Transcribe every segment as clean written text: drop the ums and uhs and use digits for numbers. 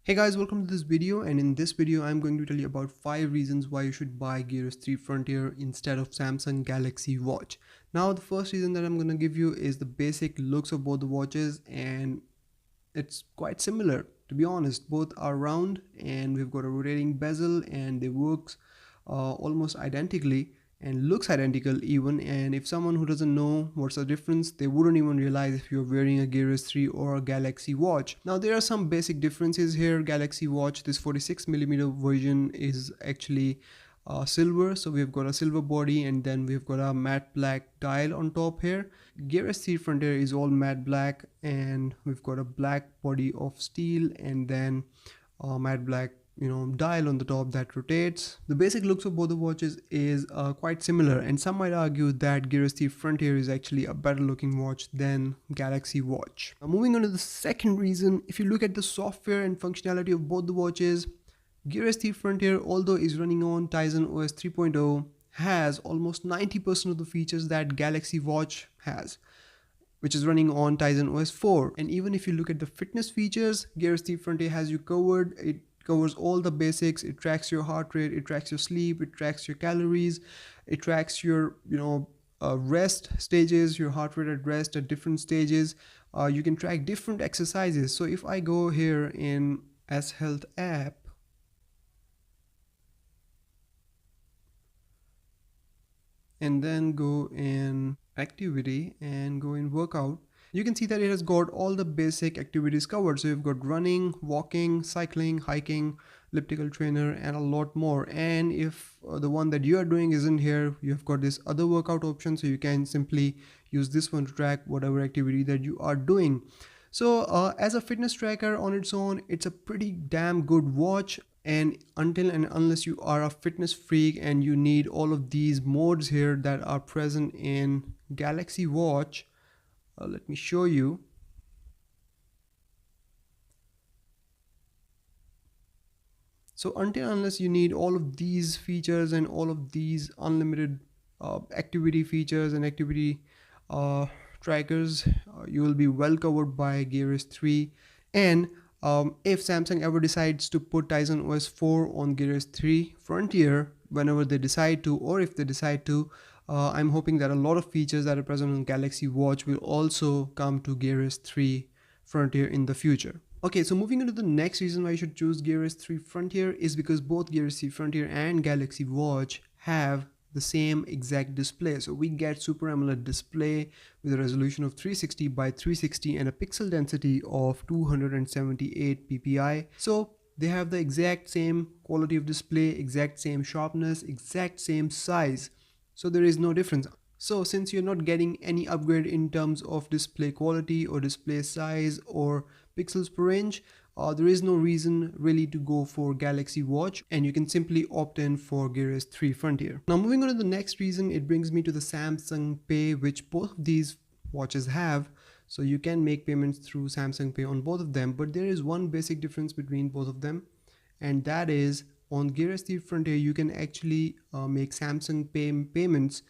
Hey guys, welcome to this video, and in this video I'm going to tell you about 5 reasons why you should buy Gear S3 Frontier instead of Samsung Galaxy Watch. Now the first reason that I'm going to give you is the basic looks of both the watches, and it's quite similar to be honest. Both are round and we've got a rotating bezel and they works almost identically and looks identical even, and if someone who doesn't know what's the difference, they wouldn't even realize if you're wearing a Gear S3 or a Galaxy Watch. Now there are some basic differences here. Galaxy Watch, this 46mm version, is actually silver, so we've got a silver body and then we've got a matte black dial on top here. Gear S3 Frontier is all matte black and we've got a black body of steel and then matte black dial on the top that rotates. The basic looks of both the watches is quite similar, and some might argue that Gear S3 Frontier is actually a better looking watch than Galaxy Watch. Now moving on to the second reason, if you look at the software and functionality of both the watches, Gear S3 Frontier, although is running on Tizen OS 3.0, has almost 90% of the features that Galaxy Watch has, which is running on Tizen OS 4. And even if you look at the fitness features, Gear S3 Frontier has you covered. It covers all the basics. It tracks your heart rate, it tracks your sleep, it tracks your calories, it tracks your rest stages, your heart rate at rest at different stages. You can track different exercises. So if I go here in S Health app and then go in activity and go in workout, you can see that it has got all the basic activities covered. So you've got running, walking, cycling, hiking, elliptical trainer, and a lot more. And if the one that you are doing isn't here, you've got this other workout option, so you can simply use this one to track whatever activity that you are doing. So as a fitness tracker on its own, it's a pretty damn good watch. And until and unless you are a fitness freak and you need all of these modes here that are present in Galaxy Watch, let me show you. So until unless you need all of these features and all of these unlimited activity features and activity trackers, you will be well covered by Gear S3. And if Samsung ever decides to put Tizen OS 4 on Gear S3 Frontier, whenever they decide to, or if they decide to, I'm hoping that a lot of features that are present on Galaxy Watch will also come to Gear S3 Frontier in the future. Okay, so moving on to the next reason why you should choose Gear S3 Frontier is because both Gear S3 Frontier and Galaxy Watch have the same exact display. So we get Super AMOLED display with a resolution of 360 by 360 and a pixel density of 278 ppi. So they have the exact same quality of display, exact same sharpness, exact same size. So there is no difference. So since you're not getting any upgrade in terms of display quality or display size or pixels per inch, there is no reason really to go for Galaxy Watch, and you can simply opt in for Gear S3 Frontier. Now moving on to the next reason, it brings me to the Samsung Pay, which both of these watches have. So you can make payments through Samsung Pay on both of them, but there is one basic difference between both of them, and that is on Gear S3 Frontier you can actually make Samsung Pay payments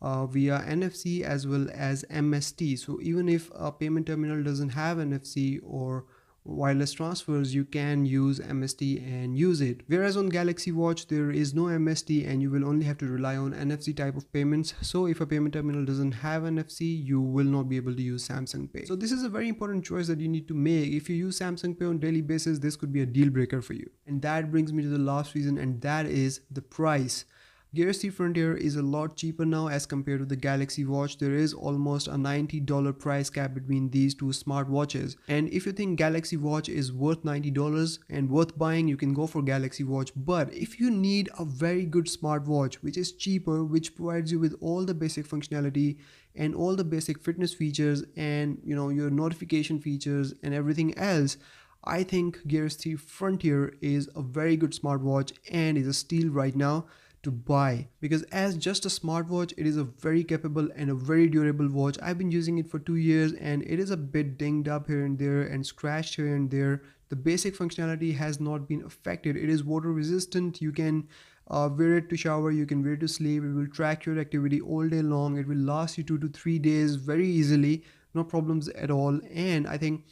via NFC as well as MST. So even if a payment terminal doesn't have NFC or wireless transfers, you can use MST and use it. Whereas on Galaxy Watch there is no MST and you will only have to rely on NFC type of payments. So if a payment terminal doesn't have NFC, you will not be able to use Samsung Pay. So this is a very important choice that you need to make. If you use Samsung Pay on daily basis, this could be a deal breaker for you. And that brings me to the last reason, and that is the price. Gear S3 Frontier is a lot cheaper now as compared to the Galaxy Watch. There is almost a $90 price cap between these two smartwatches. And if you think Galaxy Watch is worth $90 and worth buying, you can go for Galaxy Watch. But if you need a very good smartwatch which is cheaper, which provides you with all the basic functionality and all the basic fitness features and your notification features and everything else, I think Gear S3 Frontier is a very good smartwatch and is a steal right now to buy, because as just a smartwatch it is a very capable and a very durable watch. I've been using it for 2 years and it is a bit dinged up here and there and scratched here and there. The basic functionality has not been affected. It is water resistant. You can wear it to shower, you can wear it to sleep. It will track your activity all day long. It will last you 2 to 3 days very easily, no problems at all. And I think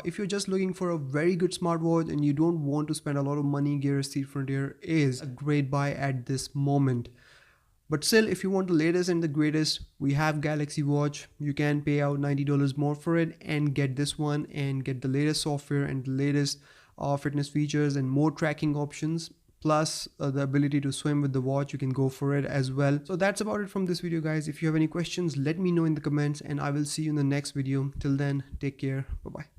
If you're just looking for a very good smartwatch and you don't want to spend a lot of money, Gear Steed Frontier is a great buy at this moment. But still, if you want the latest and the greatest, we have Galaxy Watch. You can pay out $90 more for it and get this one and get the latest software and the latest fitness features and more tracking options. Plus the ability to swim with the watch, you can go for it as well. So that's about it from this video, guys. If you have any questions, let me know in the comments and I will see you in the next video. Till then, take care. Bye bye.